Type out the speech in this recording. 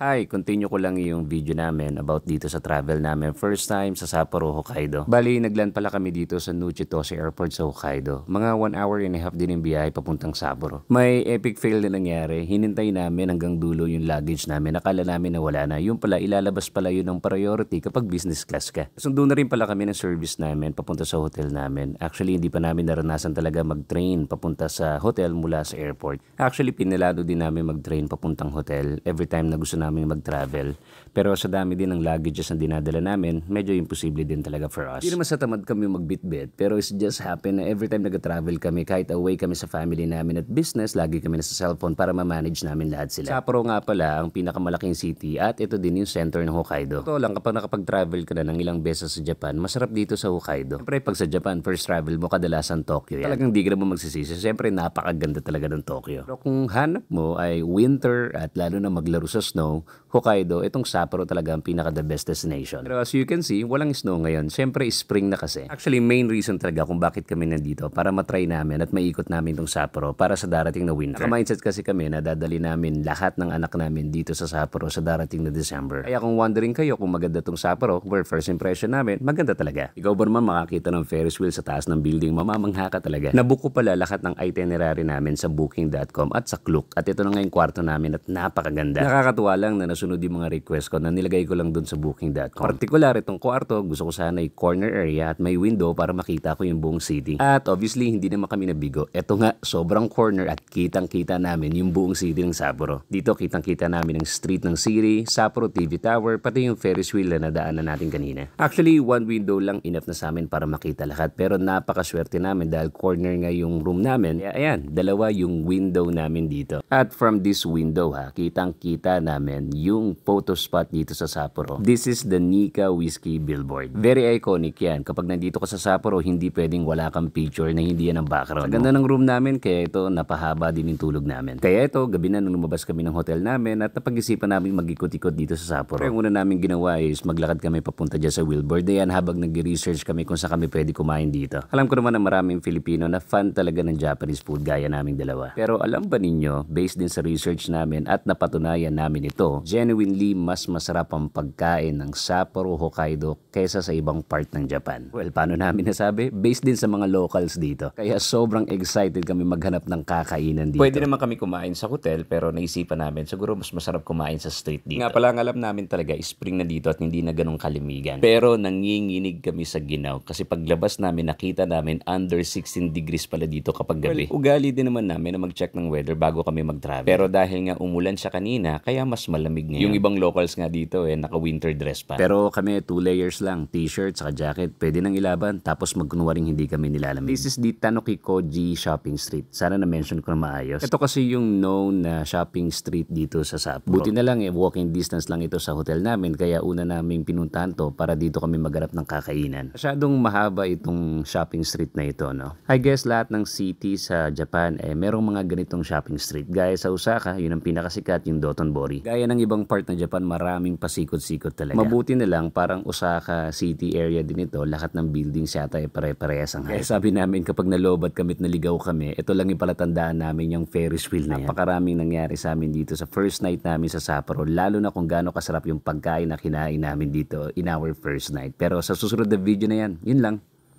Hi, continue ko lang yung video namin about dito sa travel namin. First time sa Sapporo, Hokkaido. Bali, nagland pala kami dito sa Nuchitose Airport sa Hokkaido. Mga 1 hour and a half din yung biyahe papuntang Sapporo. May epic fail na nangyari. Hinintay namin hanggang dulo yung luggage namin. Akala namin na wala na. Yung pala, ilalabas pala yun ng priority kapag business class ka. Sundo na rin pala kami ng service namin papunta sa hotel namin. Actually, hindi pa namin naranasan talaga mag-train papunta sa hotel mula sa airport. Actually, pinalado din namin mag-train papuntang hotel every time na gusto namin mag-travel. Pero sa dami din ng luggages na dinadala namin, medyo imposible din talaga for us. Hindi naman sa tamad kami magbitbit, pero it's just happen na every time nag-travel kami, kahit away kami sa family namin at business, lagi kami nasa cellphone para ma-manage namin lahat sila. Sapporo nga pala ang pinakamalaking city at ito din yung center ng Hokkaido. Totoo lang, kapag nakapag-travel ka na ng ilang beses sa Japan, masarap dito sa Hokkaido. Siyempre, pag sa Japan, first travel mo, kadalasan Tokyo yan. Talagang di ka naman magsisisi. Siyempre, napakaganda talaga ng Tokyo. Pero kung hanap mo ay winter at lalo na maglaro sa snow, Hokkaido, itong Sapporo talaga ang pinaka-the best destination. Pero as you can see, walang snow ngayon. Siyempre, spring na kasi. Actually, main reason talaga kung bakit kami nandito para matry namin at maikot namin itong Sapporo para sa darating na winter. Naka-mindset kasi kami na dadali namin lahat ng anak namin dito sa Sapporo sa darating na December. Kaya kung wondering kayo kung maganda itong Sapporo, where first impression namin, maganda talaga. Ikaw ba naman makakita ng Ferris wheel sa taas ng building, mamamangha ka talaga. Nabuko pala lahat ng itinerary namin sa booking.com at sa Klook. At ito na nga yung kwarto namin at napakaganda. Nakakatuwa lang na nasunod yung mga request ko na nilagay ko lang dun sa booking.com. Partikular itong kwarto, gusto ko sana ay corner area at may window para makita ko yung buong city. At obviously, hindi naman kami nabigo. Ito nga, sobrang corner at kitang-kita namin yung buong city ng Sapporo. Dito, kitang-kita namin ang street ng city, Sapporo TV Tower, pati yung Ferris wheel na nadaanan natin kanina. Actually, one window lang enough na sa amin para makita lahat. Pero napakaswerte namin dahil corner nga yung room namin. Ayan, dalawa yung window namin dito. At from this window kitang-kita namin yung photo spot dito sa Sapporo. This is the Nikka Whiskey Billboard. Very iconic yan. Kapag nandito ka sa Sapporo, hindi pwedeng wala kang picture na hindi yan ang background. Sa ganda ng room namin, kaya ito, napahaba din yung tulog namin. Kaya ito, gabi na nung lumabas kami ng hotel namin at napag-isipan namin mag-ikot-ikot dito sa Sapporo. Kaya yung una namin ginawa is maglakad kami papunta dyan sa Billboard. Yan habang nag-research kami kung saan kami pwede kumain dito. Alam ko naman na maraming Filipino na fan talaga ng Japanese food gaya naming dalawa. Pero alam ba ninyo, based din sa research namin at napatunayan namin ito, genuinely mas masarap ang pagkain ng Sapporo, Hokkaido kaysa sa ibang part ng Japan. Well, paano namin nasabi? Based din sa mga locals dito. Kaya sobrang excited kami maghanap ng kakainan dito. Pwede naman kami kumain sa hotel pero naisipan namin siguro mas masarap kumain sa street dito. Nga pala ang alam namin talaga spring na dito at hindi na ganong kalimigan. Pero nanginginig kami sa ginaw kasi paglabas namin nakita namin under 16 degrees pala dito kapag gabi. Well, ugali din naman namin na mag-check ng weather bago kami mag-travel. Pero dahil nga umulan siya kanina kaya mas malamig ngayon. Yung ibang locals nga dito naka-winter dress pa. Pero kami 2 layers lang, t-shirt saka jacket, pwede nang ilaban tapos magkunwaring hindi kami nilalamig. This is the Tanokikoji Shopping Street. Sana na-mention ko na maayos. Ito kasi yung known na shopping street dito sa Sapporo. Buti na lang walking distance lang ito sa hotel namin kaya una naming pinuntahan to para dito kami maghanap ng kakainan. Masyadong mahaba itong shopping street na ito, no? I guess lahat ng city sa Japan merong mga ganitong shopping street. Gaya sa Osaka, yun ang pinakasikat, yung Dotonbori. Gaya ng ibang part ng Japan, maraming pasikot-sikot talaga. Mabuti na lang, parang Osaka City area din ito, lahat ng buildings yata pare-parehas ang height. Kaya sabi namin kapag nalobat kami at naligaw kami, ito lang yung palatandaan namin yung Ferris wheel na yan. Napakaraming nangyari sa amin dito sa first night namin sa Sapporo, lalo na kung gaano kasarap yung pagkain na kinain namin dito in our first night. Pero sa susunod na video na yan, yun lang.